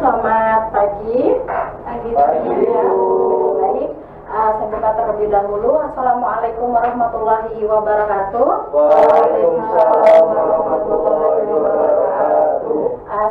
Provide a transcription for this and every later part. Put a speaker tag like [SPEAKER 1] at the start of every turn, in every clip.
[SPEAKER 1] selamat pagi. Pagi. Ya. Baik, saya buka terlebih dahulu. Assalamualaikum warahmatullahi wabarakatuh.
[SPEAKER 2] Waalaikumsalam warahmatullahi wabarakatuh.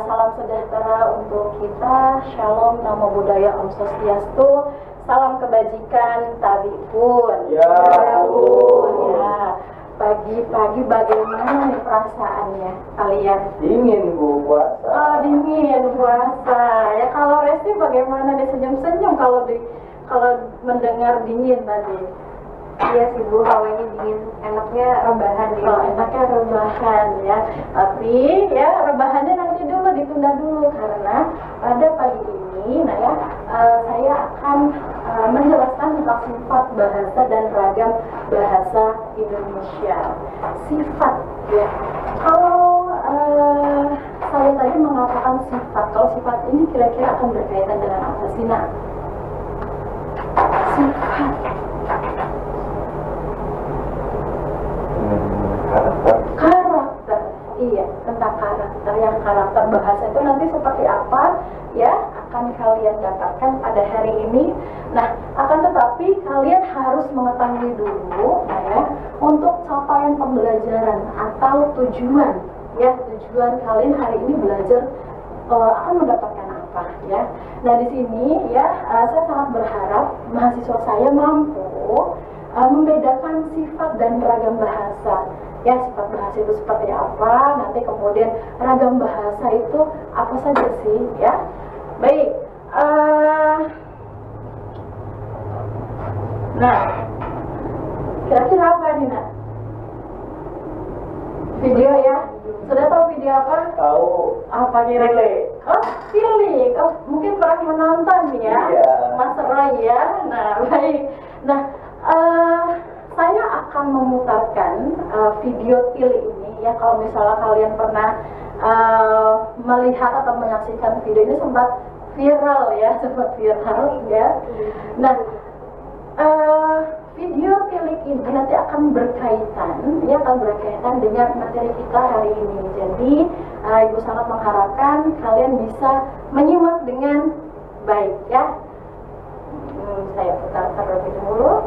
[SPEAKER 1] Salam sejahtera untuk kita. Shalom, namo buddhaya, om swastiastu. Salam kebajikan, tabi pun.
[SPEAKER 2] Ya pun.
[SPEAKER 1] Ya. Pagi-pagi bagaimana nih perasaannya kalian?
[SPEAKER 2] Dingin Bu puasa.
[SPEAKER 1] Oh, dingin puasa. Ya kalau Resti bagaimana nih, senyum-senyum kalau mendengar dingin tadi?
[SPEAKER 3] Iya sih Bu, hawanya dingin, enaknya rebahan di
[SPEAKER 1] Oh, enaknya rebahan ya. Tapi ya rebahannya nanti dulu, ditunda dulu karena pada pagi ini, saya akan menjelaskan tentang sifat bahasa dan ragam bahasa Indonesia. Sifat ya. Kalau saya tadi mengatakan sifat, kalau sifat ini kira-kira akan berkaitan dengan apa sih, Nak? Sifat. Karakter, iya, tentang karakter. Yang karakter bahasa itu nanti seperti apa ya, akan kalian dapatkan pada hari ini. Nah, akan tetapi kalian harus mengetahui dulu ya, untuk capaian pembelajaran atau tujuan ya, tujuan kalian hari ini belajar akan mendapatkan apa ya. Nah, di sini ya, saya sangat berharap mahasiswa saya mampu membedakan sifat dan ragam bahasa. Ya, sifat bahasa itu seperti apa, nanti kemudian ragam bahasa itu apa saja sih ya. Baik, nah kira-kira apa nih, Nak? Video ya? Sudah tahu video apa?
[SPEAKER 2] Tahu.
[SPEAKER 1] Apa kira-kira? Oh, Tilik. Oh, mungkin pernah menonton ya?
[SPEAKER 2] Iya.
[SPEAKER 1] Mas Roy ya? Nah, baik. Nah, saya akan memutarkan video Tilik ini ya. Kalau misalnya kalian pernah melihat atau menyaksikan video ini, sempat viral ya, Nah, video Tilik ini nanti akan berkaitan dengan materi kita hari ini. Jadi Ibu sangat mengharapkan kalian bisa menyimak dengan baik ya. Saya putar terlebih dahulu.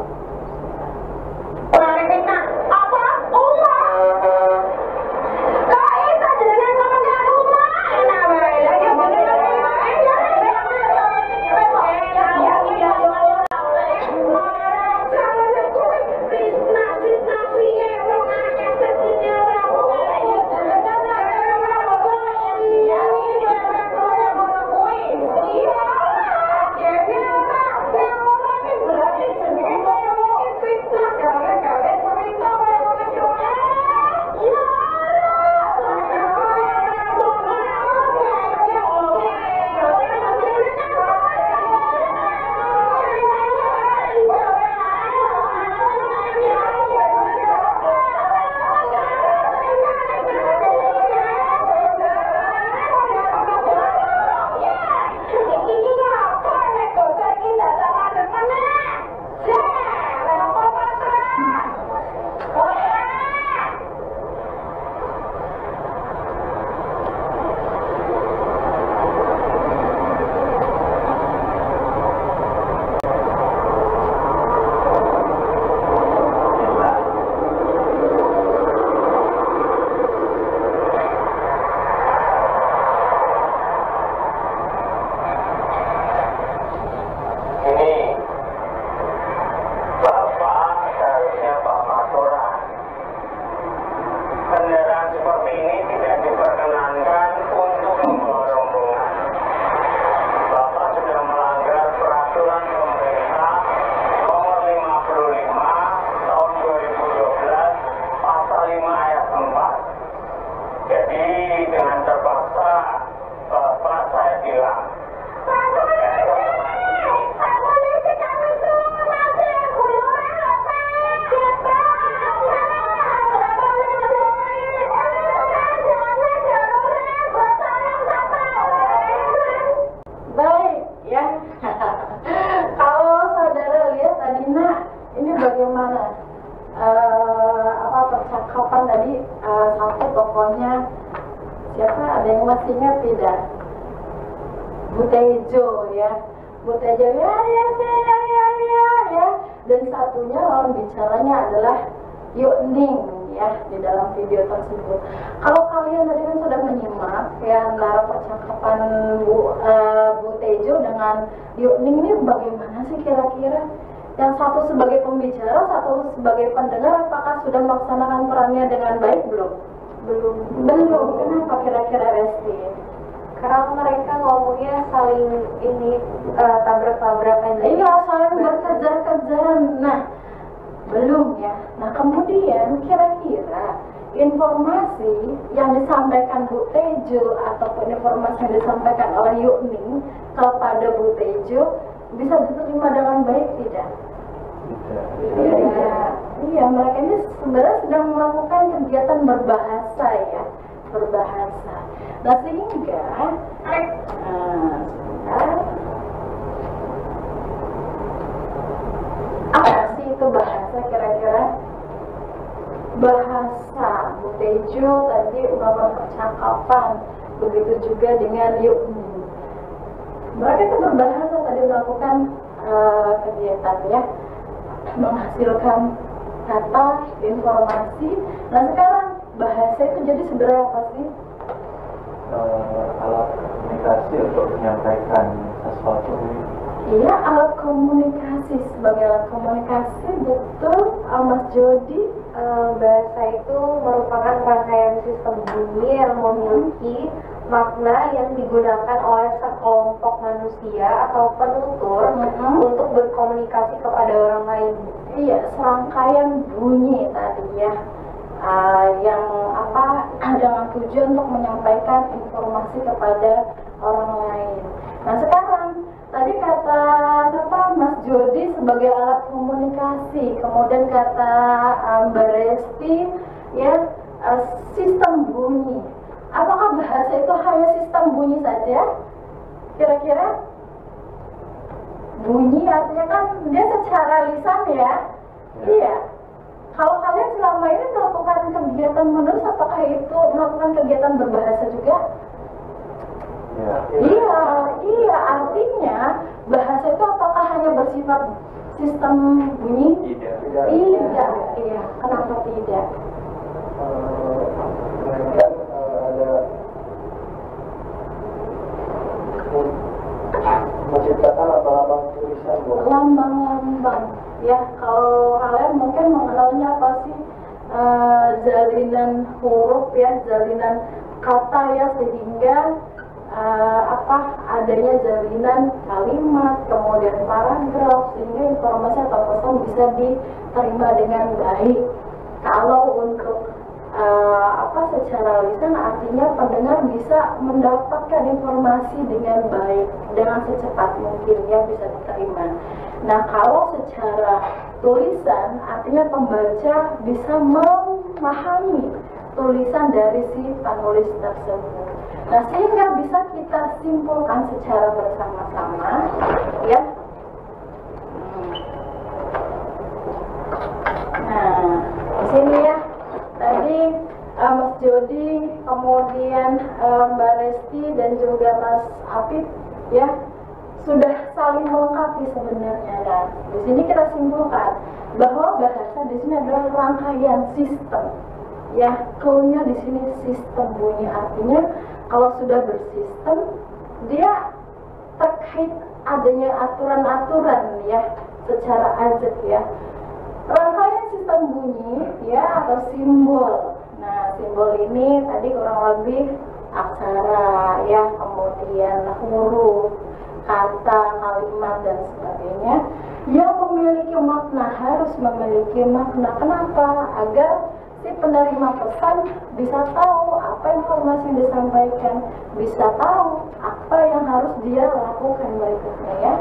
[SPEAKER 1] Siapa, ada yang masih ingat tidak? Bu Tejo ya, Bu Tejo ya, dan satunya lawan bicaranya adalah Yukning ya di dalam video tersebut. Kalau kalian tadi kan sudah menyimak ya antara percakapan Bu Tejo dengan Yukning ini bagaimana sih kira-kira? Yang satu sebagai pembicara, satu sebagai pendengar, apakah sudah melaksanakan perannya dengan baik belum? Belum. Kenapa kira-kira Resti?
[SPEAKER 3] Karena mereka ngomongnya saling ini tabrak-tabrakan.
[SPEAKER 1] Iya, saling berkejar-kejaran. Nah, belum ya. Nah, kemudian kira-kira informasi yang disampaikan Bu Tejo ataupun informasi yang disampaikan oleh Yukning kepada Bu Tejo bisa diterima dengan baik tidak? Iya, mereka ini sebenarnya sedang melakukan kegiatan berbahasa ya, berbahasa. Nah sehingga, apa sih itu bahasa kira-kira? Bahasa Bu Tejo tadi ungkapan percakapan, begitu juga dengan Yukning. Mereka itu berbahasa tadi melakukan kegiatan ya, menghasilkan kata, informasi. Nah sekarang bahasa itu jadi sebenarnya apa sih?
[SPEAKER 2] Alat komunikasi untuk menyampaikan sesuatu.
[SPEAKER 1] Iya, alat komunikasi. Sebagai alat komunikasi, betul Mas Jody.
[SPEAKER 3] Bahasa itu merupakan rangkaian sistem bunyi yang memiliki makna yang digunakan oleh sekelompok manusia atau penutur untuk berkomunikasi kepada orang lain.
[SPEAKER 1] Iya, serangkaian bunyi tadi ya, yang apa dengan tujuan untuk menyampaikan informasi kepada orang lain. Nah sekarang tadi kata siapa Mas Jody sebagai alat komunikasi, kemudian kata Mbak Resti ya sistem bunyi. Apakah bahasa itu hanya sistem bunyi saja? Kira-kira bunyi artinya kan dia secara lisan ya. Iya. Kalau kalian selama ini melakukan kegiatan menulis, apakah itu melakukan kegiatan berbahasa juga? Iya, artinya bahasa itu apakah hanya bersifat sistem bunyi?
[SPEAKER 2] Tidak.
[SPEAKER 1] Iya. Kenapa tidak?
[SPEAKER 2] Mereka ada menciptakan lambang-lambang tulisan.
[SPEAKER 1] Lambang-lambang. Ya, kalau kalian mungkin mengenalnya apa sih? Jalinan huruf ya, jalinan kata ya, sehingga adanya jalinan kalimat, kemudian paragraf, sehingga informasi atau pesan bisa diterima dengan baik. Kalau untuk secara lisan artinya pendengar bisa mendapatkan informasi dengan baik, dengan secepat mungkin ya bisa diterima. Nah kalau secara tulisan artinya pembaca bisa memahami tulisan dari si penulis tersebut. Nah sehingga bisa kita simpulkan secara bersama-sama ya. Nah di sini ya tadi Mas Jody, kemudian Mbak Resti dan juga Mas Apip ya sudah saling melengkapi sebenarnya. Dan di sini kita simpulkan bahwa bahasa di sini adalah rangkaian sistem. Ya, clue-nya di sini sistem bunyi, artinya kalau sudah bersistem dia terkait adanya aturan-aturan ya secara ajak ya. Rangkaian sistem bunyi ya atau simbol. Nah, simbol ini tadi kurang lebih aksara ya, kemudian huruf, kata, kalimat dan sebagainya yang memiliki makna, harus memiliki makna. Kenapa? Agar si penerima pesan bisa tahu apa informasi yang disampaikan, bisa tahu apa yang harus dia lakukan berikutnya ya.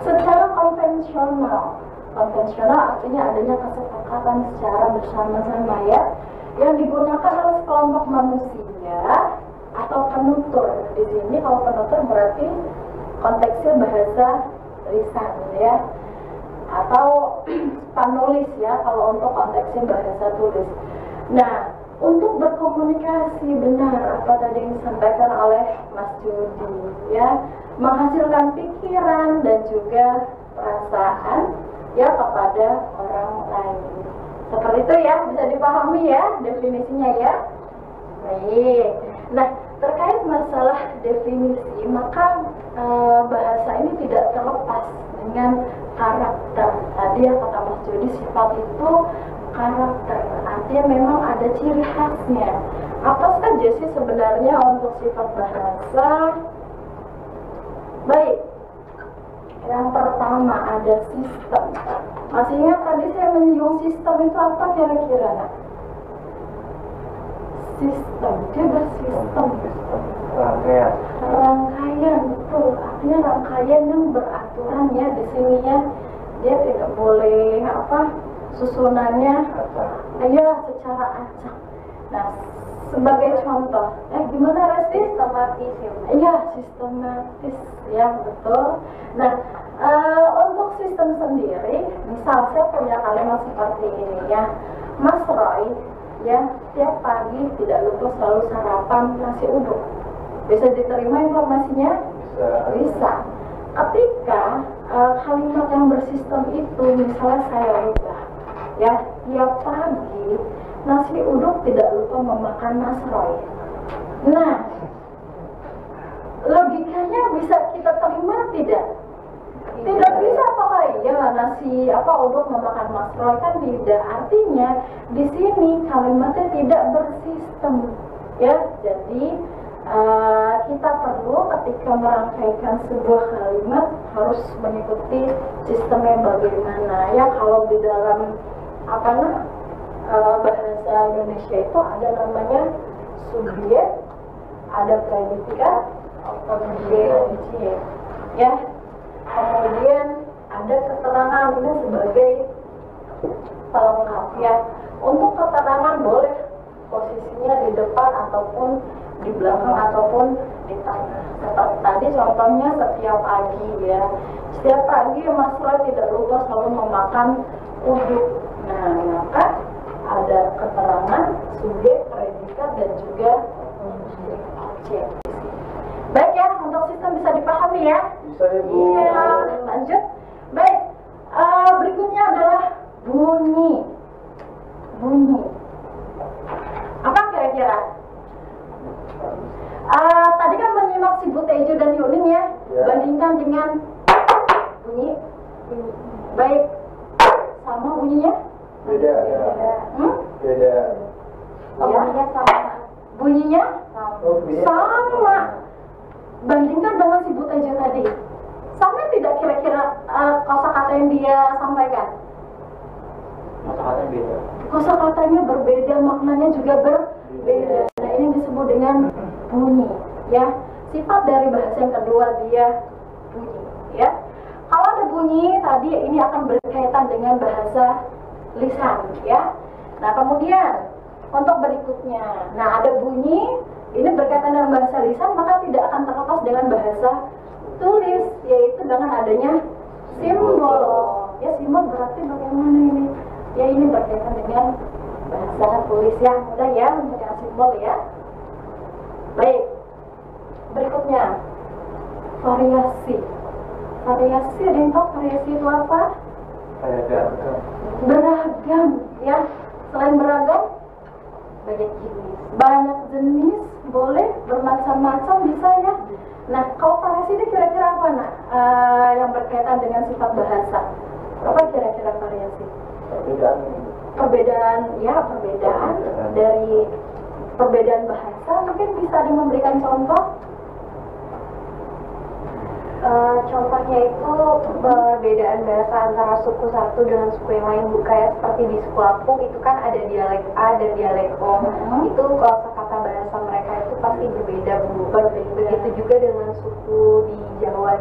[SPEAKER 1] Secara konvensional artinya adanya kesepakatan secara bersama-sama ya, yang digunakan oleh sekelompok manusia atau penutur. Di sini kalau penutur berarti konteksnya bahasa lisan ya, atau penulis ya kalau untuk konteksnya bahasa tulis. Nah, untuk berkomunikasi benar apa tadi yang disampaikan oleh Mas Jody ya, menghasilkan pikiran dan juga perasaan ya kepada orang lain. Seperti itu ya, bisa dipahami ya definisinya ya. Baik. Nah, terkait masalah definisi, maka bahasa ini tidak terlepas dengan karakter. Tadi yang kata Mas Jody, sifat itu karakter, artinya memang ada ciri khasnya. Apa saja sih sebenarnya untuk sifat bahasa? Baik, yang pertama ada sistem. Masih ingat tadi saya menyinggung sistem itu apa kira-kira? Nak? Sistem, dia bersistem.
[SPEAKER 2] Rangkaian.
[SPEAKER 1] Rangkaian, betul. Artinya rangkaian yang beraturan ya di sini ya. Dia tidak boleh apa susunannya, ya secara acak. Nah, sebagai contoh, gimana Resti?
[SPEAKER 3] Sistematis ya.
[SPEAKER 1] Iya, sistematis ya, betul. Nah, untuk sistem sendiri, misal saya punya kalimat seperti ini ya, Mas Roy ya tiap pagi tidak lupa selalu sarapan nasi uduk. Bisa diterima informasinya? Bisa. Ketika kalimat yang bersistem itu misalnya saya ubah ya, tiap pagi nasi uduk tidak lupa memakan Mas Roy. Nah, logikanya bisa kita terima tidak? Tidak bisa, apakah iya nasi uduk memakan Mas Roy? Kan tidak. Artinya di sini kalimatnya tidak bersistem ya. Jadi kita perlu ketika merangkaikan sebuah kalimat harus mengikuti sistemnya bagaimana ya. Kalau di dalam bahasa Indonesia itu ada namanya subjek, ada predikat, objek ya. Kemudian ada keterangan ini sebagai pelengkap ya. Untuk keterangan boleh posisinya di depan ataupun di belakang ataupun di tengah. Seperti tadi contohnya setiap pagi ya. Setiap pagi Mas Roy tidak lupa selalu memakan uduk. Nah, maka ada keterangan subjek, predikat dan juga objek. Baik ya, untuk sistem bisa dipahami ya?
[SPEAKER 2] Bisa ya, Bu.
[SPEAKER 1] Iya, lanjut. Baik, berikutnya adalah bunyi. Bunyi. Apa kira-kira? Tadi kan menyimak si Bu Tejo dan Yunin ya? Bandingkan dengan bunyi. Baik, sama bunyinya?
[SPEAKER 2] Beda. Beda.
[SPEAKER 1] Bunyinya sama. Bunyinya? Sama. Bandingkan dengan si Bu Tejo tadi. Sama tidak kira-kira kosakata yang dia sampaikan?
[SPEAKER 2] Kosakatanya beda.
[SPEAKER 1] Kosakatanya berbeda, maknanya juga berbeda. Nah, ini disebut dengan bunyi ya. Sifat dari bahasa yang kedua dia bunyi ya. Kalau ada bunyi tadi ini akan berkaitan dengan bahasa lisan ya. Nah, kemudian untuk berikutnya, nah ada bunyi ini berkaitan dengan bahasa lisan, maka tidak akan terlepas dengan bahasa tulis, yaitu dengan adanya simbol. Ya, simbol berarti bagaimana ini? Ya, ini berkaitan dengan bahasa tulis yang mudah ya, dengan simbol ya. Baik, berikutnya variasi. Variasi, ada yang tahu variasi itu apa? Beragam ya. Selain beragam, banyak jenis, boleh bermacam-macam bisa ya. Nah, kalau variasi ini kira-kira apa nak? Yang berkaitan dengan sifat bahasa, apa kira-kira variasi? Perbedaan dari perbedaan bahasa. Mungkin bisa memberikan contoh?
[SPEAKER 3] Contohnya itu perbedaan bahasa antara suku satu dengan suku yang lain, kayak seperti di suku Lampung itu kan ada dialek A dan dialek O. Itu kosakata bahasa mereka itu pasti berbeda, Bu. Begitu juga dengan suku di Jawa.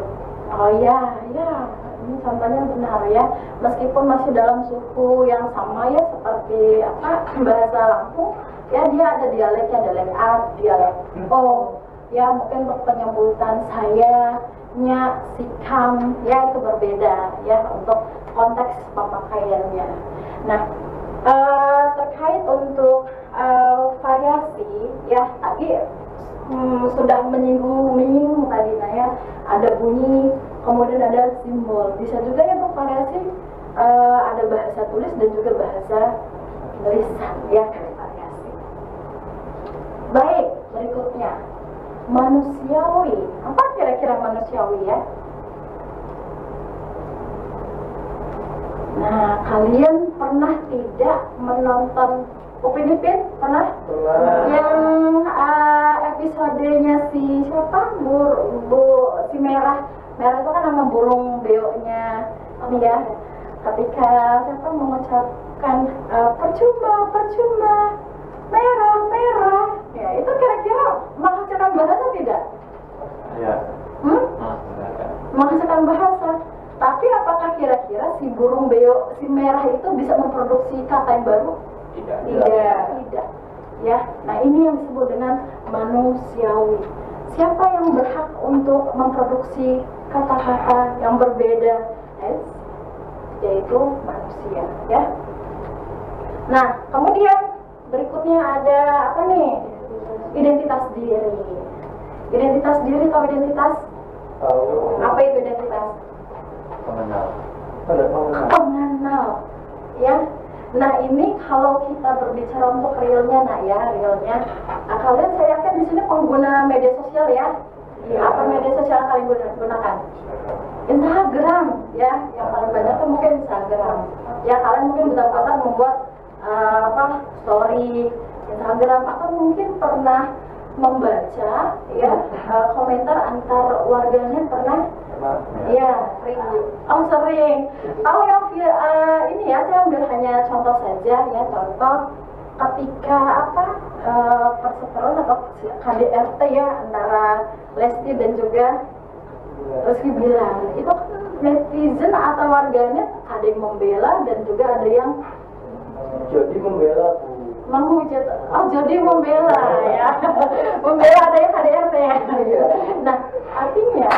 [SPEAKER 1] Oh ya, ini contohnya benar ya. Meskipun masih dalam suku yang sama ya, seperti bahasa Lampung, ya dia ada dialeknya, dialek A, dialek O. Ya mungkin untuk penyebutan saya sikam ya itu berbeda ya untuk konteks pemakaiannya. Nah, terkait untuk variasi ya tadi sudah menyinggung tadi, nah ya, ada bunyi, kemudian ada simbol. Bisa juga ya untuk variasi, ada bahasa tulis dan juga bahasa lisan ya, variasi. Baik, berikutnya manusiawi. Apa kira-kira manusiawi ya? Nah, kalian pernah tidak menonton Upin Ipin? Pernah? Yang episodenya si siapa? Si Merah. Merah itu kan nama burung beoknya ini ya. Ketika siapa mengucapkan percuma, merah. Ya, itu kira-kira menghasilkan bahasa tidak?
[SPEAKER 2] Ya.
[SPEAKER 1] Menghasilkan bahasa. Tapi apakah kira-kira si burung beo, si merah itu bisa memproduksi kata yang baru? Tidak. Ya, nah ini yang disebut dengan manusiawi. Siapa yang berhak untuk memproduksi kata-kata yang berbeda? Yaitu manusia, ya. Nah, kemudian berikutnya ada apa nih? Identitas diri. Identitas diri atau identitas? Apa itu identitas? Pengenal, ya. Nah ini kalau kita berbicara untuk realnya, kalian saya yakin di sini pengguna media sosial ya. Apa media sosial kalian gunakan? Instagram, ya. Yang paling banyak tuh mungkin Instagram. Ya, kalian mungkin betul-betul membuat story Instagram, atau mungkin pernah membaca ya komentar antar warganet, pernah? Iya, sering. Oh, sering. Tahu yang ini ya, saya ambil hanya contoh saja ya, contoh ketika perseteruan atau KDRT ya antara Lesti dan juga Rizky Bilar. Itu kan netizen atau warganet ada yang membela dan juga ada yang
[SPEAKER 2] membela
[SPEAKER 1] menghujat. Oh, jadi membela ya. Membela ada yang KDRT ya. Nah, artinya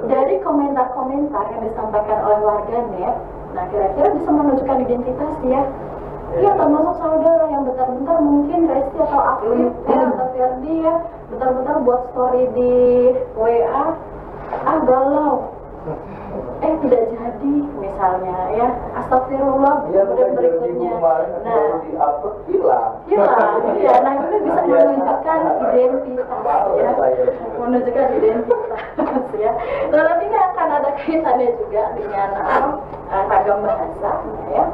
[SPEAKER 1] dari komentar-komentar yang disampaikan oleh warganet, nah kira-kira bisa menunjukkan identitas ya. Iya, termasuk saudara yang bentar-bentar mungkin Resti atau Aktif ya, atau Ferdi ya, bentar-bentar buat story di WA, galau, tidak jadi misalnya ya, astagfirullah. Kemudian berikutnya, nah iya, nah itu bisa menunjukkan identitas ya, menunjukkan identitas ya. Nah nanti akan ada kaitannya juga dengan ragam bahasa ya.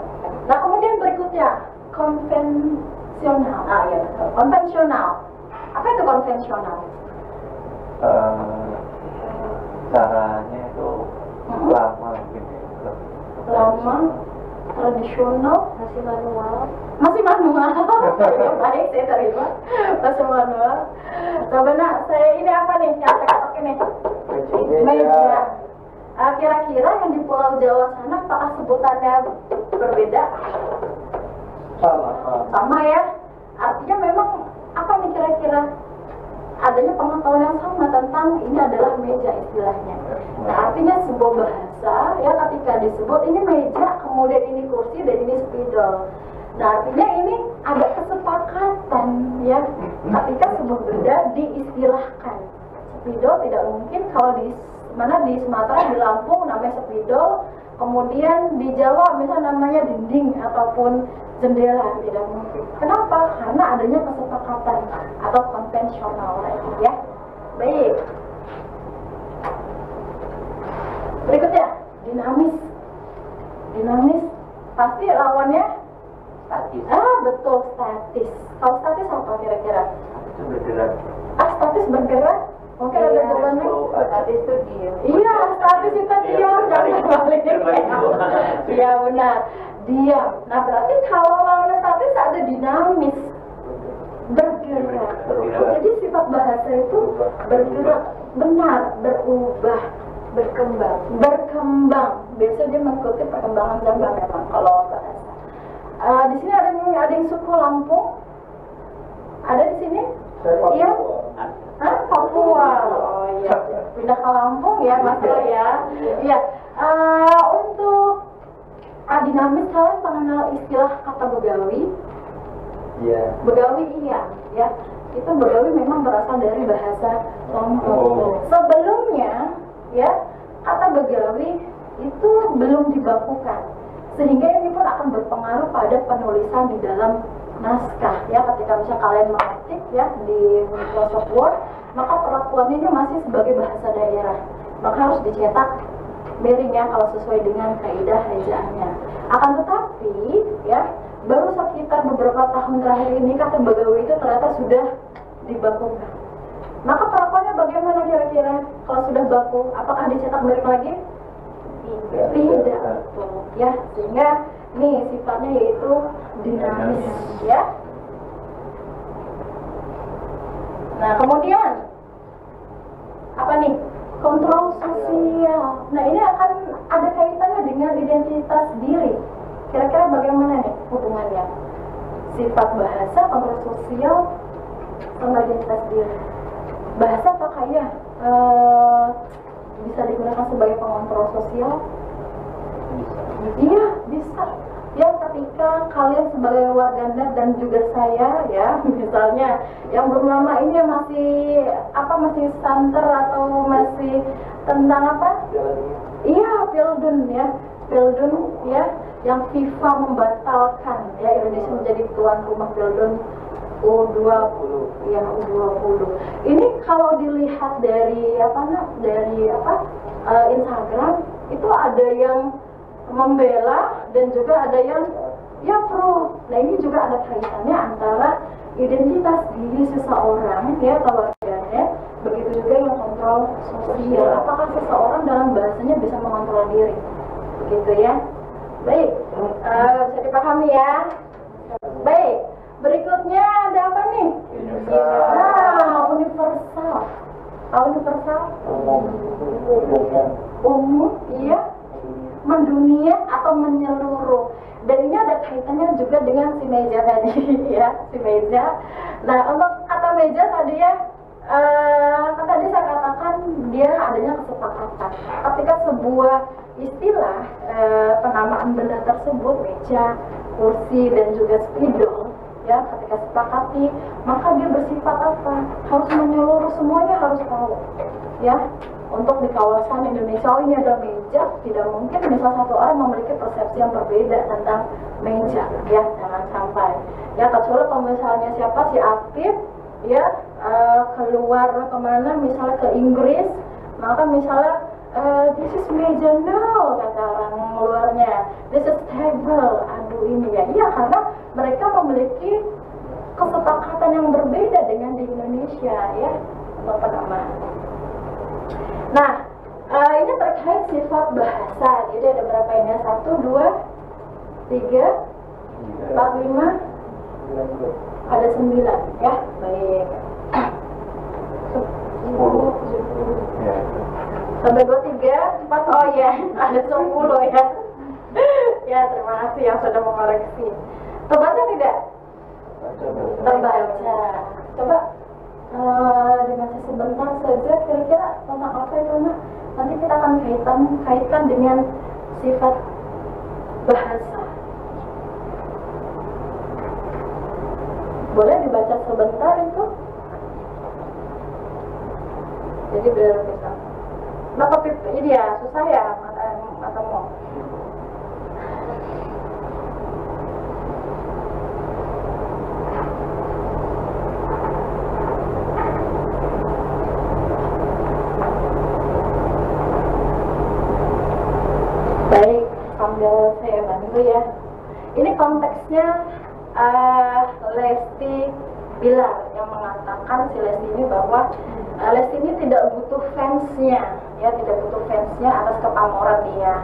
[SPEAKER 1] Nah kemudian berikutnya konvensional. Ya betul, konvensional. Apa itu konvensional?
[SPEAKER 2] Caranya itu lama gitu.
[SPEAKER 1] Lama, tradisional, masih manual. Ya, baik, saya terima. Masih manual. Coba saya ini apa nih yang saya pakai nih? Meja. Kira-kira yang di Pulau Jawa sana apakah sebutannya berbeda? Sama ya. Artinya memang apa nih kira-kira? Adanya pengetahuan yang sama tentang ini adalah meja istilahnya. Nah artinya sebuah bahasa ya ketika disebut ini meja, kemudian ini kursi dan ini spidol. Nah artinya ini ada kesepakatan ya ketika sebuah benda diistilahkan. Spidol tidak mungkin kalau di Sumatera, di Lampung namanya spidol, kemudian di Jawa misalnya namanya dinding ataupun jendela, tidak mungkin. Kenapa? Karena adanya kesepakatan atau konvensional lagi ya. Baik. Berikutnya, dinamis. Dinamis pasti lawannya
[SPEAKER 2] Statis.
[SPEAKER 1] Betul, statis. Kalau statis apa kira-kira?
[SPEAKER 2] Itu bergerak.
[SPEAKER 1] Statis bergerak. Mungkin ada jawabannya.
[SPEAKER 3] Statis itu diam.
[SPEAKER 1] Iya, statis itu diam, jangan balik. Iya benar, diam. Nah berarti kalau lawan statis ada dinamis, bergerak. Jadi sifat bahasa itu bergerak, benar, berubah, berkembang. Biasanya dia mengikuti perkembangan zaman memang kalau bahasa. Di sini ada yang suku Lampung, ada di sini? Iya. Papua. Oh iya. Pindah ke Lampung ya Mas ya. Iya. Untuk dinamis, kalian mengenal istilah kata begawi?
[SPEAKER 2] Iya.
[SPEAKER 1] Begawi iya, ya. itu begawi memang berasal dari bahasa Lombok. Sebelumnya ya kata begawi itu belum dibakukan, sehingga ini pun akan berpengaruh pada penulisan di dalam naskah ya. Ketika misalnya kalian mengetik ya di Microsoft Word, maka perlakuannya ini masih sebagai bahasa daerah, maka harus dicetak miring ya kalau sesuai dengan kaidah ejaannya. Akan tetapi ya baru sekitar beberapa tahun terakhir ini kata begawi itu ternyata sudah dibakukan. Maka perlakuannya bagaimana kira-kira kalau sudah baku? Apakah dicetak miring lagi? Tidak, betul ya. Sehingga nih sifatnya yaitu dinamis ya. Nah kemudian apa nih? Kontrol sosial. Nah ini akan ada kaitannya dengan identitas diri. Kira-kira bagaimana nih hubungannya? Sifat bahasa, kontrol sosial, sama identitas diri. Bahasa apakah ya bisa digunakan sebagai pengontrol sosial? Iya, bisa. Ya ketika kalian sebagai warganet dan juga saya ya, misalnya yang belum lama ini masih santer atau masih tentang apa? Iya, Pildun ya, yang FIFA membatalkan ya Indonesia menjadi tuan rumah Pildun U20 ya U20. Ini kalau dilihat dari Instagram itu ada yang membela dan juga ada yang ya pro. Nah ini juga ada kaitannya antara identitas diri seseorang ya atau warganet, begitu juga yang kontrol sosial. Apakah seseorang dalam bahasanya bisa mengontrol diri, begitu ya? Baik, bisa dipahami ya. Baik, berikutnya ada apa nih? Universal. Universal? Umum, iya. Mendunia atau menyeluruh. Dan ini ada kaitannya juga dengan si meja tadi ya, si meja. Nah untuk kata meja tadi ya, tadi saya katakan dia adanya kesepakatan. Ketika sebuah istilah penamaan benda tersebut, meja, kursi dan juga spidol ya, ketika sepakati maka dia bersifat apa? Harus menyeluruh, semuanya harus tahu ya. Untuk di kawasan Indonesia, oh ini ada meja, tidak mungkin misal satu orang memiliki persepsi yang berbeda tentang meja ya, jangan sampai ya. Kecuali kalau misalnya siapa si Apip ya keluar kemana misalnya ke Inggris, maka misalnya this is meja, no kata orang luarnya, this is table, aduh ini ya. Iya, karena mereka memiliki kesepakatan yang berbeda dengan di Indonesia ya untuk penamaan. Nah, ini terkait sifat bahasa. Jadi ada berapa ini? 1, 2, 3, 4, 5, ada 9 ya. Baik. 10, 1, 2, 3, 4, oh ya, ada 10 ya. Ya, terima kasih yang sudah mengoreksi. Terbaca tidak? Terbaca. Coba dibaca sebentar saja, kira-kira tentang apa itu nak? Nanti kita akan kaitkan dengan sifat bahasa. Boleh dibaca sebentar itu? Jadi biar bisa. Nah, tapi ini ya susah ya matamu. Baik, sambil saya bantu ya. Ini konteksnya Lesti Bilar yang mengatakan si Lesti ini bahwa Lesti ini tidak butuh fansnya, ya tidak butuh fansnya atas kepamoran dia.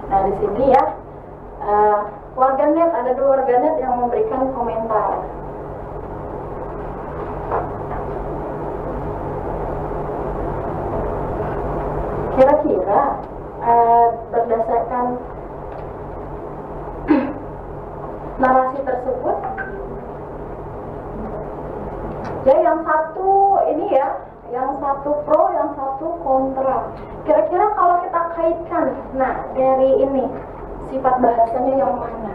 [SPEAKER 1] Nah di sini ya warganet, ada 2 warganet yang memberikan komentar. Kira-kira berdasarkan narasi tersebut ya, yang satu ini ya, yang satu pro, yang satu kontra. Kira-kira kalau kita kaitkan, nah dari ini sifat bahasanya yang mana?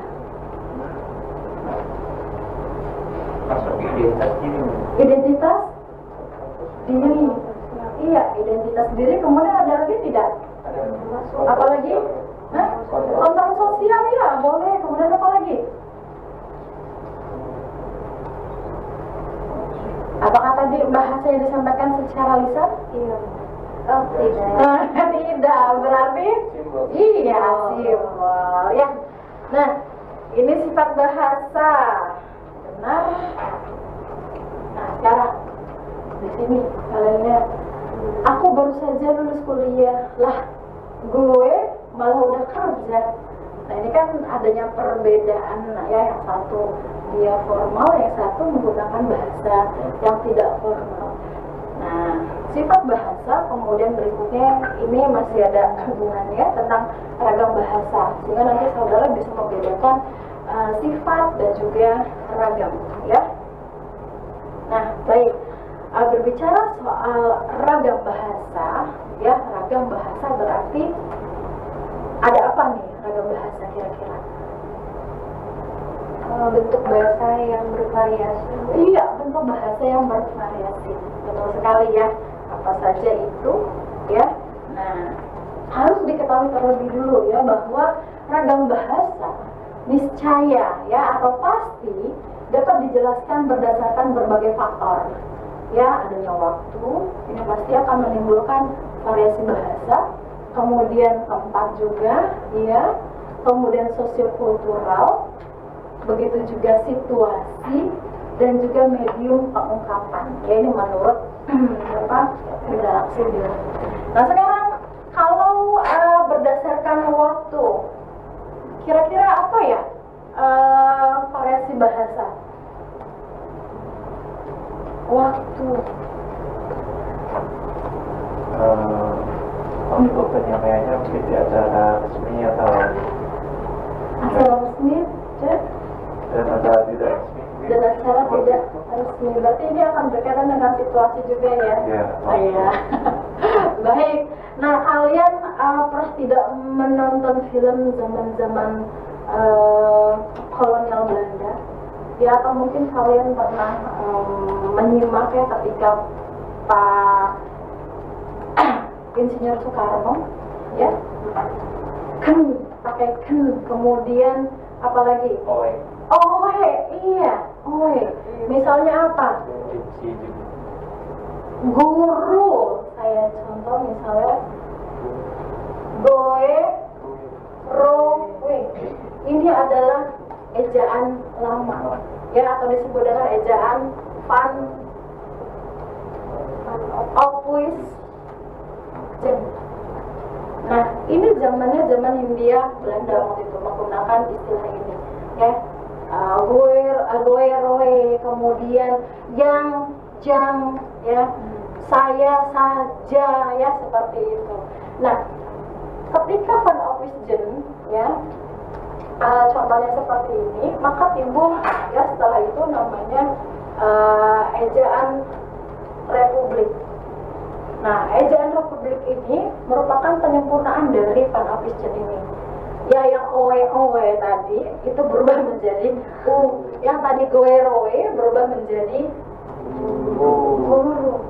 [SPEAKER 2] masuk identitas diri.
[SPEAKER 1] Identitas diri. Iya, identitas diri. Kemudian ada lagi tidak? Apalagi? Hah? Kontrol sosial ya, boleh. Kemudian apa lagi? Apakah tadi bahasa yang disampaikan secara lisan?
[SPEAKER 3] Iya. Oh, tidak.
[SPEAKER 1] Tidak, berarti iya, simbol ya. Nah, ini sifat bahasa. Benar. Nah, sekarang di sini kalian lihat, aku baru saja lulus kuliah. Lah, gue malah udah kerja. Nah, ini kan adanya perbedaan ya, yang satu dia formal, yang satu menggunakan bahasa yang tidak formal. Nah, sifat bahasa, kemudian berikutnya ini masih ada hubungannya tentang ragam bahasa, sehingga nanti saudara bisa membedakan sifat dan juga ragam, ya. Nah, baik. Berbicara soal ragam bahasa, ya, ragam bahasa berarti ada apa nih ragam bahasa kira-kira?
[SPEAKER 3] Bentuk bahasa yang bervariasi.
[SPEAKER 1] Iya, bentuk bahasa yang bervariasi. Betul sekali ya. Apa saja itu, ya. Nah, harus diketahui terlebih dulu ya bahwa ragam bahasa niscaya ya atau pasti dapat dijelaskan berdasarkan berbagai faktor. Ya, adanya waktu, ini pasti akan menimbulkan variasi bahasa, kemudian tempat juga, ya, kemudian sosiokultural, begitu juga situasi dan juga medium pengungkapan. Ya, ini menurut redaksi dia. Nah, sekarang kalau berdasarkan waktu, kira-kira apa ya variasi bahasa? Waktu.
[SPEAKER 2] Untuk penyampaiannya mungkin di acara resmi atau
[SPEAKER 1] Acara resmi
[SPEAKER 2] dan acara tidak resmi.
[SPEAKER 1] dan acara tidak resmi. Berarti ini akan berkaitan dengan situasi juga ya?
[SPEAKER 2] Ya.
[SPEAKER 1] Iya. Baik. Nah, kalian pernah tidak menonton film zaman-zaman kolonial Belanda? Ya, atau mungkin kalian pernah menyimak ya ketika Pak Insinyur Soekarno, ya, pakai kemudian apalagi? Oe, iya, oe. Misalnya apa? Guru, saya contoh misalnya goe, roe. Ini adalah ejaan lama, ya, atau disebut dengan ejaan van Ophuis. Nah, ini zamannya zaman Hindia Belanda waktu itu menggunakan istilah ini, ya. Gue, roe, kemudian yang, jang, ya, saya saja, ya, seperti itu. Nah, ketika van Ophuis, ya, contohnya seperti ini, maka timbul ya setelah itu namanya ejaan republik. Nah, ejaan republik ini merupakan penyempurnaan dari van Ophuis ini. Ya, yang oe tadi itu berubah menjadi u, yang tadi gue roe berubah menjadi guru.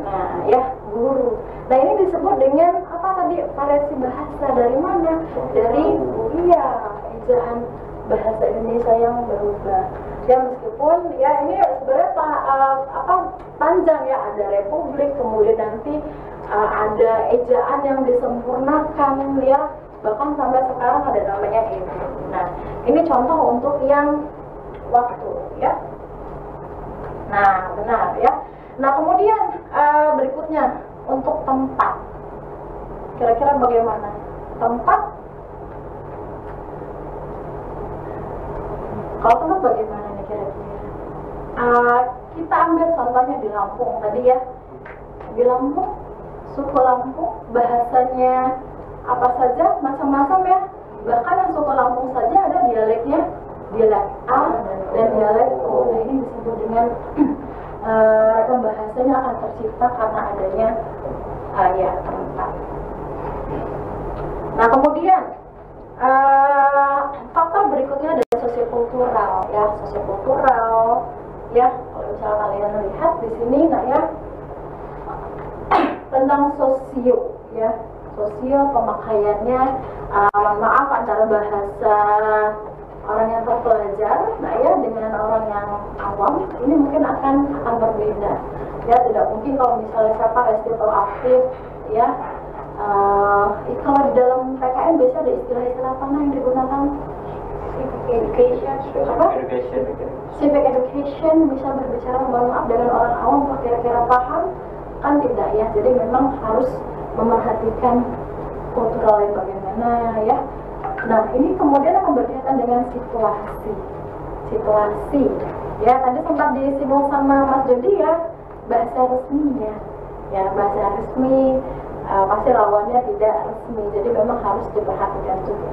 [SPEAKER 1] Nah, ya, guru. Nah, ini disebut dengan apa tadi? Variasi bahasa. Dari mana? Dari ejaan bahasa Indonesia yang berubah. Ya, meskipun ya ini sebenarnya panjang ya, ada republik, kemudian nanti ada ejaan yang disempurnakan ya, bahkan sampai sekarang ada namanya ini. Nah, ini contoh untuk yang waktu ya. Nah, benar ya. Nah, kemudian berikutnya untuk tempat. Kira-kira bagaimana? Tempat. Kalau tempat bagaimana nih kira-kira? Kita ambil contohnya di Lampung tadi ya. Di Lampung, suku Lampung bahasanya apa saja, macam-macam ya. Bahkan yang suku Lampung saja ada dialeknya, dialek A dan dialek O. Nah, ini disebut dengan ragam bahasanya akan tercipta karena adanya tempat. Nah, kemudian faktor berikutnya adalah sosiokultural ya, sosiokultural, Ya, kalau misalnya kalian lihat di sini, nah ya, tentang sosio, ya, sosio pemakaiannya, maaf antara bahasa orang yang terpelajar, nah ya, dengan orang yang awam, ini mungkin akan berbeda. Ya, tidak mungkin kalau misalnya siapa SD proaktif, ya, kalau di dalam PKN biasa ada istilah-istilah apa yang digunakan? Civic education bisa berbicara, mohon maaf, dengan orang awam kira-kira paham kan tidak ya, jadi memang harus memerhatikan kultural yang bagaimana ya. Nah ini kemudian akan berkaitan dengan situasi ya, tadi sempat disinggung sama Mas Jody ya, bahasa resminya ya, bahasa resmi pasti lawannya tidak resmi, jadi memang harus diperhatikan juga.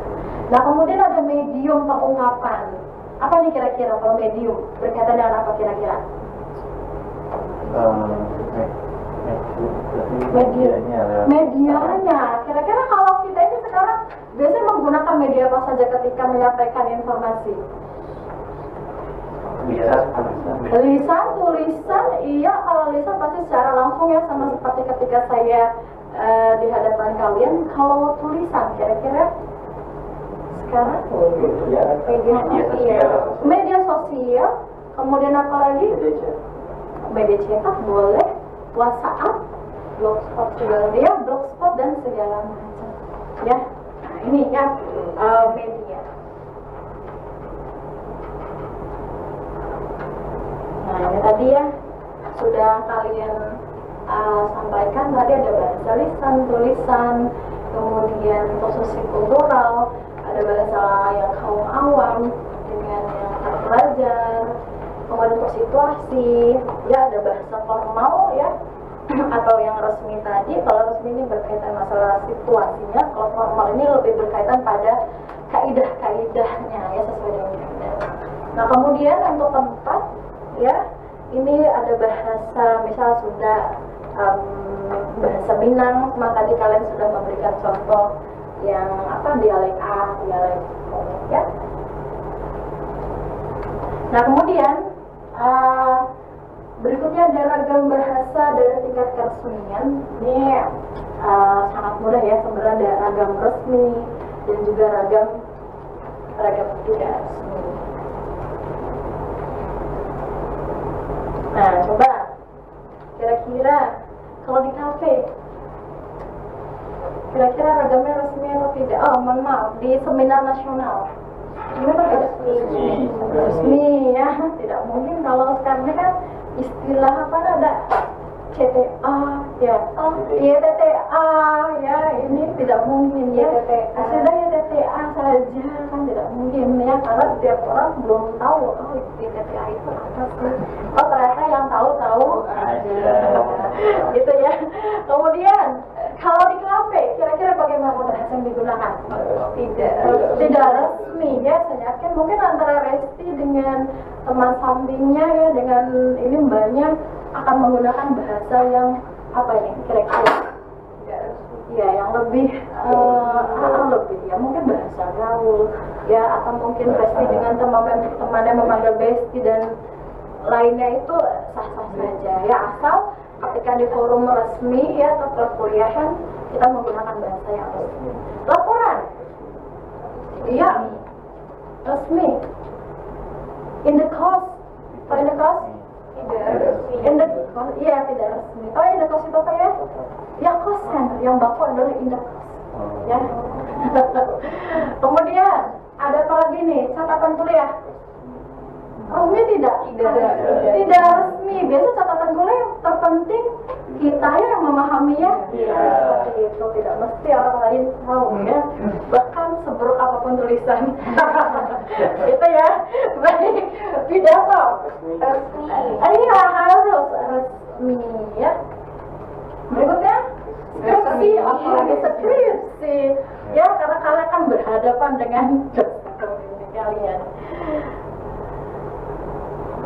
[SPEAKER 1] Nah kemudian ada medium pengungkapan. Apa nih kira-kira kalau medium? Berkaitan dengan apa kira-kira? Medianya. Kira-kira kalau kita ini sekarang biasanya menggunakan media apa saja ketika menyampaikan informasi? Lisan, tulisan, iya, kalau lisan pasti secara langsung ya, sama seperti ketika saya di hadapan kalian. Kalau tulisan kira-kira sekarang media sosial, kemudian apa lagi? Media cetak boleh, WhatsApp, blogspot juga dia, blogspot dan segala macam ya. Nah ini ya media. Nah ini tadi ya sudah kalian sampaikan, tadi ada bahasa lisan, tulisan, kemudian untuk sosiokultural, ada bahasa yang kaum awam dengan yang terpelajar, kemudian untuk situasi, ya ada bahasa formal ya, atau yang resmi tadi. Kalau resmi ini berkaitan masalah situasinya, kalau formal ini lebih berkaitan pada kaidah-kaidahnya ya, sesuai dengan kaidah. Nah kemudian untuk tempat ya, ini ada bahasa, misal sudah bahasa Minang, tadi kalian sudah memberikan contoh yang apa, dialek A, dialek O ya. Nah kemudian berikutnya ada ragam bahasa dari tingkat keresmian. Ini sangat mudah ya, sebenarnya ada ragam resmi dan juga ragam tidak resmi. Nah coba kira-kira kalau di kafe kira-kira ragamnya resmi atau tidak? Oh mohon maaf, di seminar nasional gimana tidak? Resmi ya, tidak mungkin. Kalau sekarang ini kan istilah apa, ada CTA ya, iya TTA ya, ini tidak mungkin ya, sudah ya TTA saja kan tidak mungkin ya, karena setiap orang belum tahu TTA itu apa sih. Oh ternyata yang tahu aja gitu ya. Kemudian kalau di kafe kira-kira bagaimana bahasa yang digunakan? Tidak resmi ya, saya yakin mungkin antara Resti dengan teman sampingnya ya, dengan ini mbaknya akan menggunakan bahasa yang apa ini kira-kira? Ya yang lebih lebih ya, mungkin bahasa gaul ya, atau mungkin Resti dengan temannya memanggil Besti dan lainnya itu sah-sah saja ya, asal ketika di forum resmi ya atau perkuliahan kita menggunakan bahasa yang resmi. Laporan, iya resmi. In the course, in the course, iya tidak resmi. Oh in the course itu apa ya? Ya kosan, yang baku adalah in the course. Ya. Kemudian ada apa lagi nih? Catatan kuliah. Resmi tidak resmi. Biasa catatan kuliah yang terpenting kita ya yang memahaminya. Seperti itu, tidak mesti orang lain tahu ya. Bahkan seburuk apapun tulisan. Itu ya. Baik, pidato resmi. Iya harus resmi ya. Berikutnya skripsi, apalagi skripsi ya, karena kalian kan berhadapan dengan kalian.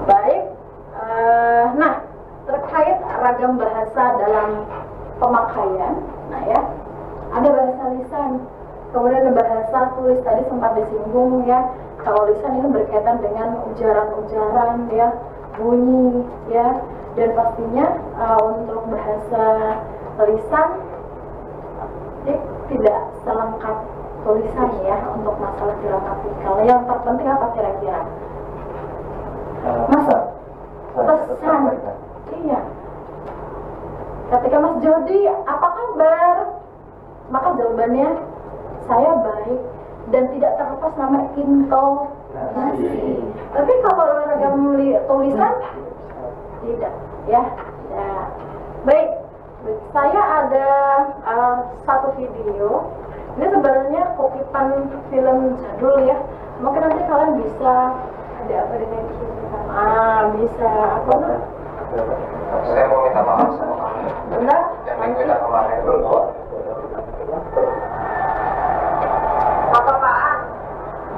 [SPEAKER 1] Baik, nah terkait ragam bahasa dalam pemakaian, nah ya ada bahasa lisan, kemudian ada bahasa tulis, tadi sempat disinggung ya. Kalau lisan ini berkaitan dengan ujaran-ujaran ya, bunyi ya, dan pastinya untuk bahasa lisan tidak selengkap tulisan ya untuk masalah gramatikal. Yang terpenting apa kira-kira? Mas, pesan. Iya. Ketika Mas Jody, apa kabar? Maka jawabannya, saya baik dan tidak terlepas nama intonasi. Tapi kalau ragam tulisan tidak ya. Ya. Baik. Saya ada satu video. Ini sebenarnya kutipan film jadul ya. Mungkin nanti kalian bisa ada apa dengan ini? Bisa apa?
[SPEAKER 4] Saya mau minta maaf sama kamu.
[SPEAKER 1] Benar?
[SPEAKER 4] Yang minggu kita kemarin dulu.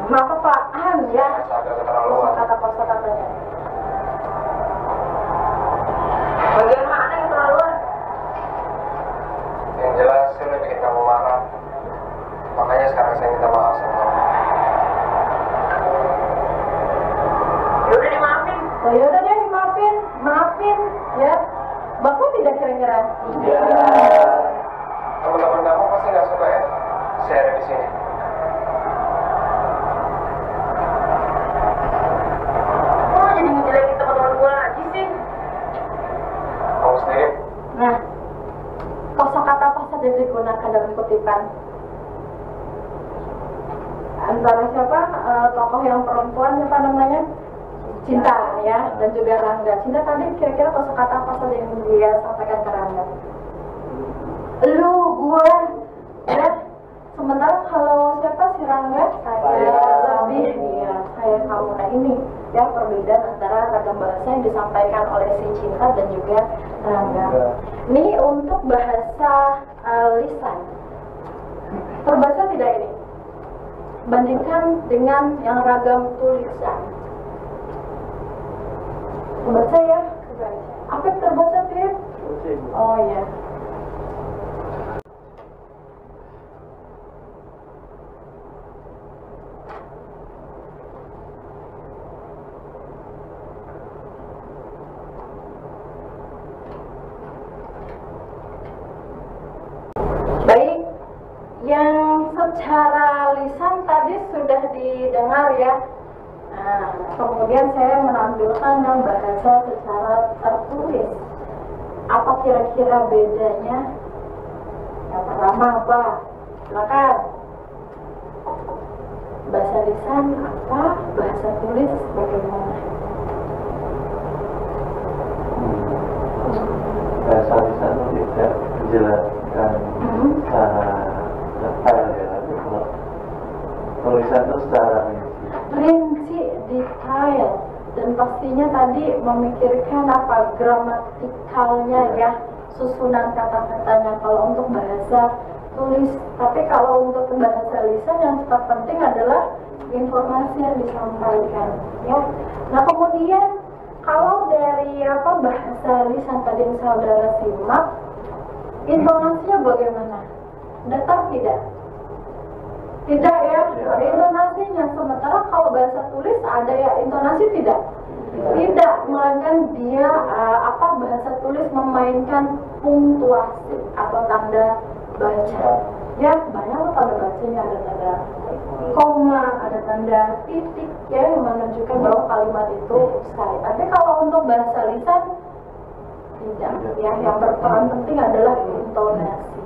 [SPEAKER 1] Maaf-maafan ya.
[SPEAKER 4] Agak keterlaluan.
[SPEAKER 1] Kata-katanya. Bagian mana yang keterlaluan?
[SPEAKER 4] Yang jelas sih udah bikin kamu marah. Makanya sekarang saya minta maaf sama kamu.
[SPEAKER 1] Ya udah dimaafin. Oh, ya udah deh dimaafin. Maafin ya. Baku tidak kira-kira?
[SPEAKER 4] Iya. Teman-teman kamu pasti nggak suka ya saya ada di sini.
[SPEAKER 1] Kok jadi ngejelekin teman-teman gue lagi sih?
[SPEAKER 4] Kamu sendiri.
[SPEAKER 1] Nah, kosakata apa saja digunakan dalam kutipan? Antara siapa? Tokoh yang perempuan siapa namanya? Cinta ya, dan juga Rangga. Cinta tadi kira-kira kosakata apa saja yang dia sampaikan ke Rangga? Lu, gua, ya. Sementara kalau siapa si Rangga? Saya lebih, ya, saya kamu. Nah ini ya perbedaan antara ragam bahasa yang disampaikan oleh si Cinta dan juga Rangga. Ini untuk bahasa lisan. Terbaca tidak ini? Bandingkan dengan yang ragam tulisan. Terbaca ya? Apa yang terbaca, Pip? Oh iya. Baik, yang secara lisan tadi sudah didengar ya. Nah, kemudian saya menampilkan yang bahasa secara tertulis. Apa kira-kira bedanya? Yang pertama apa? Silakan. Bahasa lisan apa? Bahasa tulis bagaimana?
[SPEAKER 2] Bahasa lisan itu tidak menjelaskan secara detail ya, tapi kalau tulisan itu secara
[SPEAKER 1] rinci, detail, dan pastinya tadi memikirkan apa gramatikalnya ya, susunan kata-katanya kalau untuk bahasa tulis. Tapi kalau untuk bahasa lisan yang terpenting adalah informasi yang disampaikan ya. Nah kemudian kalau dari apa bahasa lisan tadi yang saudara simak, intonasinya bagaimana? Datar tidak? Tidak ya, ada intonasinya. Sementara kalau bahasa tulis ada ya intonasi tidak? Tidak, melainkan dia bahasa tulis memainkan punktuasi atau tanda baca. Ya banyak loh tanda bacanya, ada tanda koma, ada tanda titik ya yang menunjukkan bahwa kalimat itu usai. Tapi kalau untuk bahasa lisan tidak ya, yang berperan penting adalah intonasi.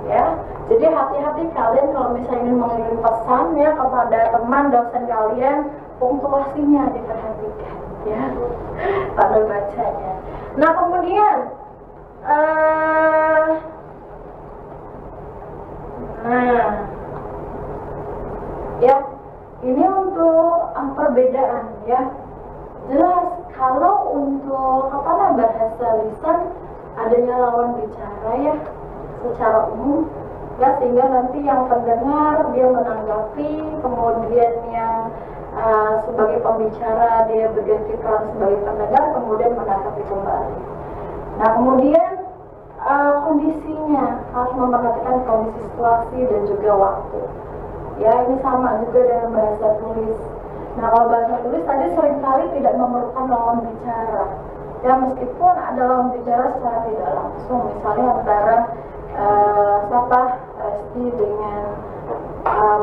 [SPEAKER 1] Ya, jadi hati-hati kalian kalau misalnya ingin mengirim pesan ya kepada teman dosen kalian, punktuasinya diperhatikan ya, tanda bacanya. Nah kemudian ya ini untuk perbedaan ya. Jelas kalau untuk bahasa lisan adanya lawan bicara ya secara umum ya, sehingga nanti yang pendengar dia menanggapi, kemudian yang sebagai pembicara dia berganti peran sebagai pendengar, kemudian menanggapi kembali. Nah kemudian kondisinya harus memperhatikan kondisi situasi dan juga waktu. Ya ini sama juga dengan bahasa tulis. Nah, kalau bahasa tulis tadi seringkali tidak memerlukan lawan bicara. Ya, meskipun ada lawan bicara secara tidak langsung, misalnya antara siapa Resti dengan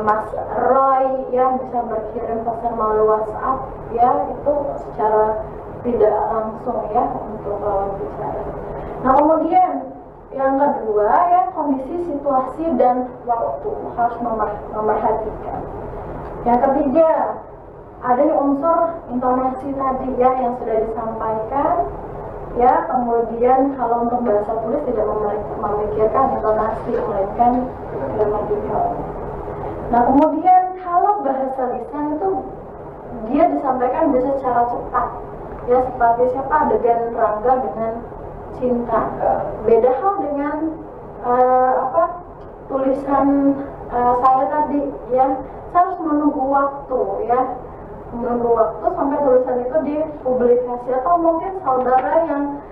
[SPEAKER 1] Mas Roy, ya bisa berkirim pesan melalui WhatsApp, ya itu secara tidak langsung ya untuk lawan bicara. Nah, kemudian yang kedua ya, kondisi, situasi, dan waktu harus memerhatikan. Yang ketiga, adanya unsur intonasi tadi ya yang sudah disampaikan ya. Kemudian kalau untuk bahasa tulis tidak memikirkan intonasi melainkan gramatikal. Nah, kemudian kalau bahasa lisan itu dia disampaikan bisa secara cepat ya, seperti siapa adegan Rangga dengan Cinta. Beda hal dengan tulisan saya tadi ya, saya harus menunggu waktu ya, menunggu waktu sampai tulisan itu dipublikasi, atau mungkin saudara yang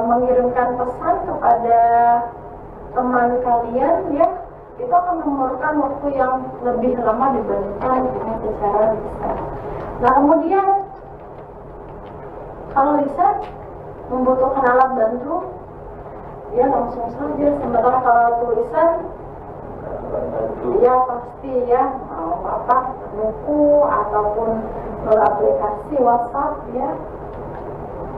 [SPEAKER 1] mengirimkan pesan kepada teman kalian ya, itu akan memerlukan waktu yang lebih lama dibandingkan dengan secara lisan. Nah, kemudian kalau lisan membutuhkan alat bantu ya langsung saja, sementara kalau tulisan ya pasti ya mau buku ataupun aplikasi WhatsApp ya.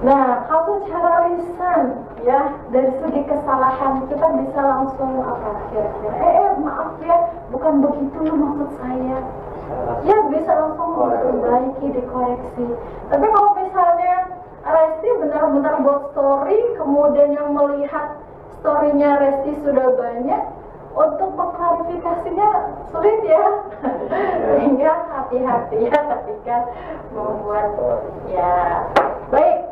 [SPEAKER 1] Nah, kalau secara lisan ya, dari segi kesalahan kita bisa langsung kira-kira maaf ya, bukan begitu loh maksud saya ya, bisa langsung diperbaiki, dikoreksi. Tapi kalau misalnya Resti benar-benar buat story, kemudian yang melihat storynya Resti sudah banyak, untuk mengklarifikasinya sulit ya. Sehingga hati-hati ya ketika membuat ya. Baik,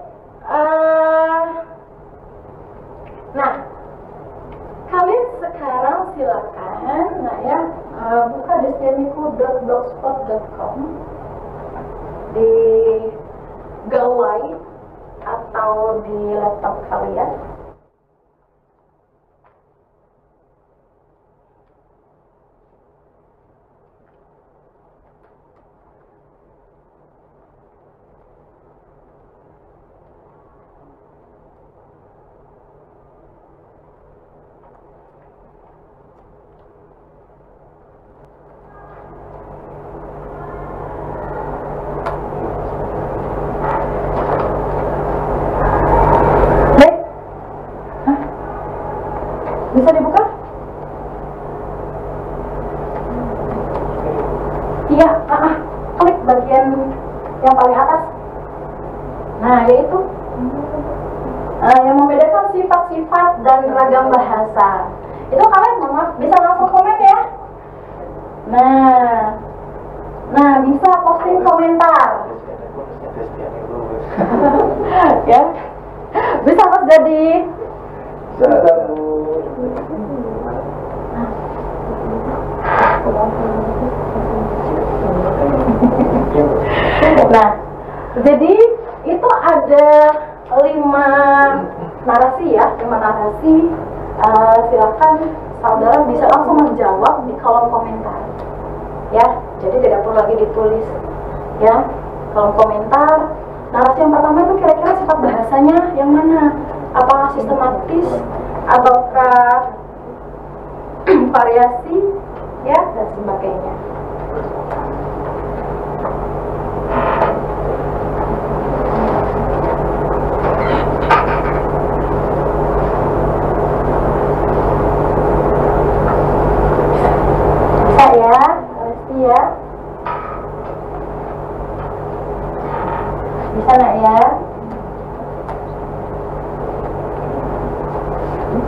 [SPEAKER 1] nah kalian sekarang silakan buka destiniku.blogspot.com di gawai atau di laptop kalian. Bisa dibuka? Iya, klik bagian yang paling atas. Nah, yaitu yang membedakan sifat-sifat dan ragam bahasa. Itu kalian bisa langsung komen ya. Nah bisa posting komentar. Ya, bisa Mas jadi. Nah, jadi itu ada 5 narasi ya, 5 narasi. Silakan saudara bisa langsung menjawab di kolom komentar. Ya, jadi tidak perlu lagi ditulis. Ya, kolom komentar. Narasi yang pertama itu kira-kira sifat bahasanya yang mana? Apakah sistematis ataukah variasi ya dan sebagainya. Bisa ya, Resti ya. Bisa nak ya?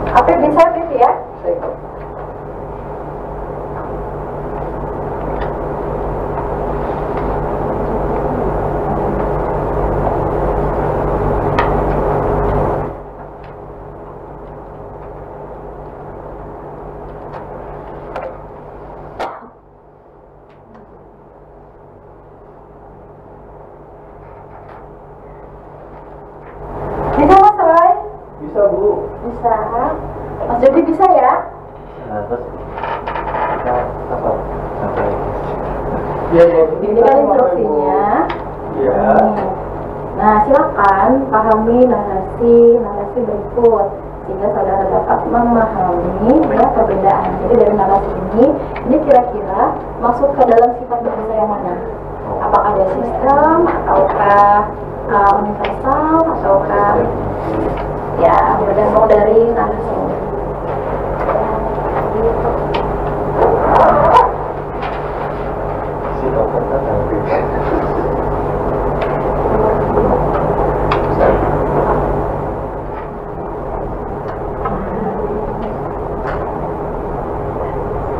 [SPEAKER 1] Apa bisa gitu ya? Bisa Mas Roy?
[SPEAKER 2] Bisa Bu.
[SPEAKER 1] Bisa. Mas Jody bisa ya?
[SPEAKER 2] Nah, terus kita apa? Sampai Ya,
[SPEAKER 1] Ini kan instruksinya.
[SPEAKER 2] Ya.
[SPEAKER 1] Nah, silakan pahami narasi berikut sehingga saudara dapat memahami ya perbedaan. Jadi dari narasi ini kira-kira masuk ke dalam sifat bahasa yang mana? Apakah dia sistem, ataukah universal, ataukah ya bergantung dari narasi.
[SPEAKER 2] Si dokter kan nanti.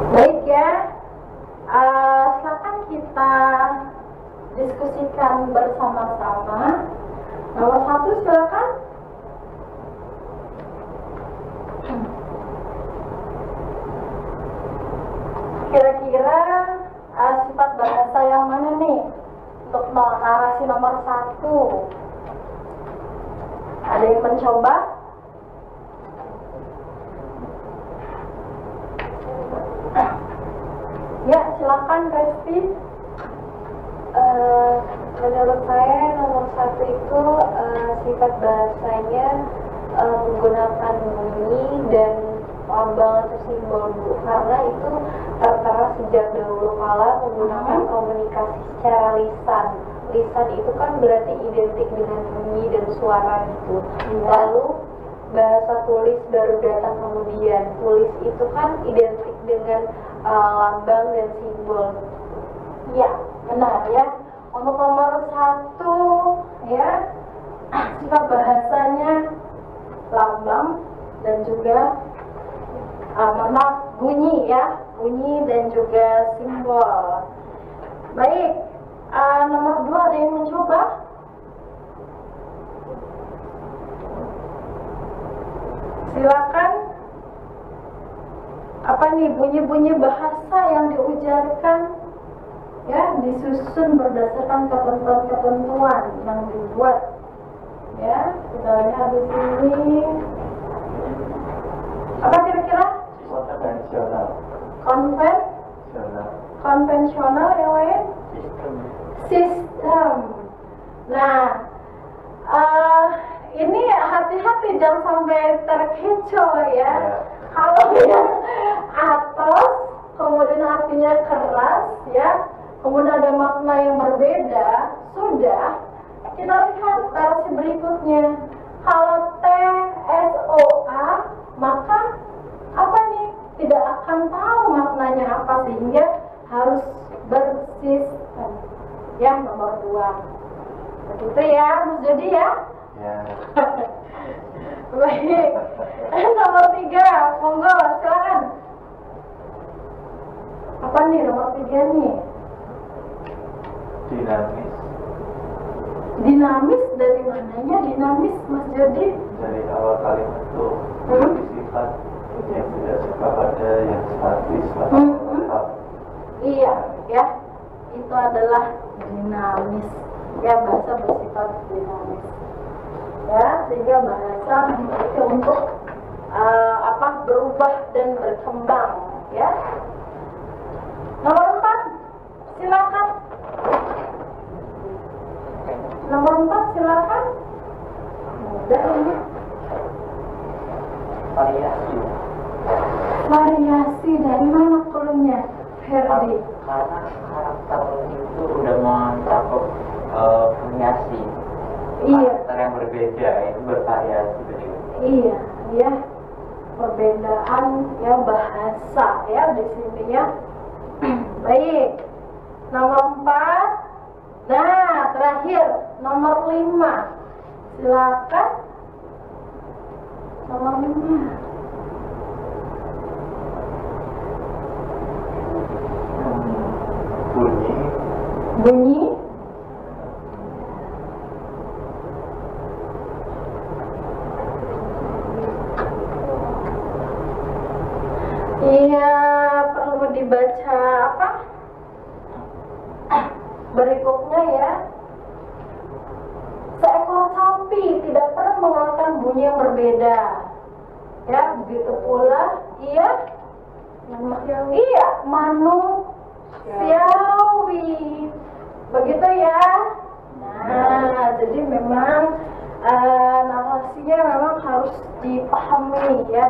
[SPEAKER 1] Baik ya, silakan kita diskusikan bersama-sama. Nomor 1 silakan. Kira-kira sifat bahasa yang mana nih untuk narasi nomor 1? Ada yang mencoba? Ya, silakan Resti.
[SPEAKER 3] Menurut saya nomor 1 itu sifat bahasanya menggunakan bunyi dan lambang atau simbol, Bu, karena itu tertera sejak dahulu kala menggunakan komunikasi secara lisan. Lisan itu kan berarti identik dengan bunyi dan suara gitu. Lalu bahasa tulis baru datang kemudian. Tulis itu kan identik dengan lambang dan simbol.
[SPEAKER 1] Ya, benar ya. Untuk nomor 1 ya, sifat bahasanya lambang dan juga bunyi ya, bunyi dan juga simbol. Baik, nomor 2 ada yang mencoba? Silakan. Apa nih bunyi-bunyi bahasa yang diujarkan? Ya, disusun berdasarkan ketentuan-ketentuan yang dibuat. Ya, kita lihat di sini. Apa kira-kira?
[SPEAKER 2] Konvensional.
[SPEAKER 1] Konvensional yang lain? Sistem. Nah, ini hati-hati jangan sampai terkecoh ya. Kalau yang atas, kemudian artinya keras ya, kemudian ada makna yang berbeda, sudah kita lihat versi berikutnya. Kalau TSOA, maka apa nih? Tidak akan tahu maknanya apa, sehingga harus bersistem. Yang nomor 2. Begitu ya, Mas Jody ya?
[SPEAKER 2] Ya.
[SPEAKER 1] Baik. Nomor 3, monggo silakan. Apa nih nomor 3 nih?
[SPEAKER 2] Dinamis.
[SPEAKER 1] Dinamis dari mananya dinamis, Mas Jody?
[SPEAKER 2] Dari awal kalimat itu memiliki sifat yang tidak suka pada yang statis atau tetap.
[SPEAKER 1] Iya, ya. Itu adalah dinamis. Ya, bahasa bersifat dinamis. Ya, sehingga bahasa memiliki untuk berubah dan berkembang, ya. Nomor 4, silakan. Nomor 4, silakan. Mudah ini. Variasi dari mana cluenya, Herdi?
[SPEAKER 5] Karena karakter itu udah mencakup variasi.
[SPEAKER 1] Iya.
[SPEAKER 5] Karakter yang berbeda itu bervariasi begitu.
[SPEAKER 1] Iya, ya. Perbedaan ya bahasa ya di sini ya. Baik. Nomor 4. Nah, terakhir nomor 5. Silakan. Nomor 5. Bunyi. Iya, perlu dibaca apa? Berikutnya ya. Seekor sapi tidak pernah mengeluarkan bunyi yang berbeda. Ya, begitu pula iya. Iya, manusiawi. manusiawi. Begitu ya. Nah, jadi memang narasinya memang harus dipahami ya,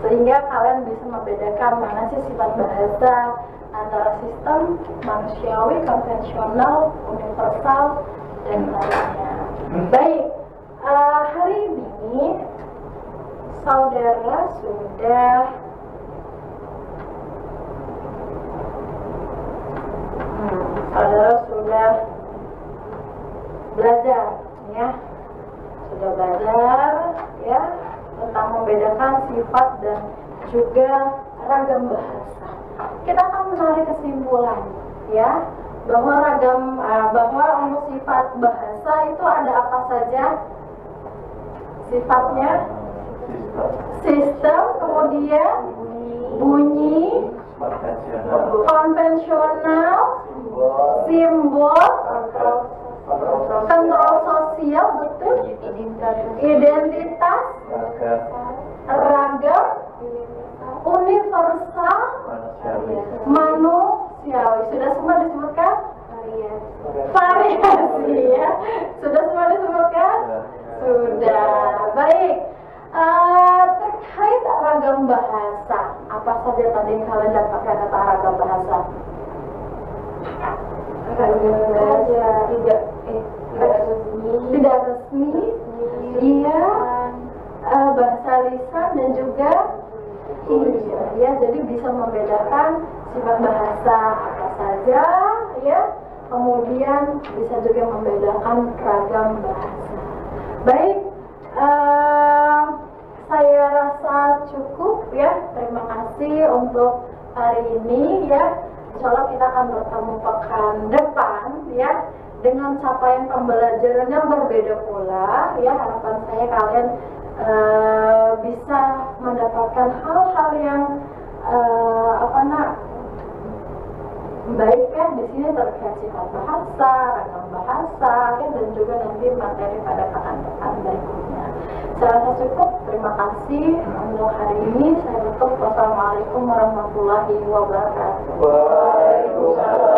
[SPEAKER 1] sehingga kalian bisa membedakan mana sih sifat bahasa antara sistem manusiawi, konvensional, universal, dan lainnya. Baik, hari ini saudara sudah belajar ya tentang membedakan sifat dan juga ragam bahasa. Kita akan menarik kesimpulan ya bahwa untuk sifat bahasa itu ada apa saja sifatnya, sistem, kemudian bunyi, konvensional, simbol, kontrol sosial, betul, identitas, ragam, universal, manusiawi. Sudah semua disebutkan? Variasi ya. Sudah semua disebutkan? Sudah. Baik. Terkait ragam bahasa, apa saja tadi yang kalian dapatkan kata ragam bahasa? Tidak resmi, iya, bahasa lisan dan juga ya, jadi bisa membedakan sifat bahasa apa saja ya, kemudian bisa juga membedakan ragam bahasa. Baik, saya rasa cukup ya. Terima kasih untuk hari ini ya. Insya Allah kita akan bertemu pekan depan ya dengan capaian pembelajaran yang berbeda pula ya. Harapan saya kalian bisa mendapatkan hal-hal yang baik ya di sini terkait sifat bahasa, ragam bahasa ya, dan juga nanti materi pada pekan-pekan berikutnya. Saya rasa cukup. Terima kasih untuk hari ini. Saya tutup. Wassalamualaikum warahmatullahi wabarakatuh.
[SPEAKER 2] Waalaikumsalam.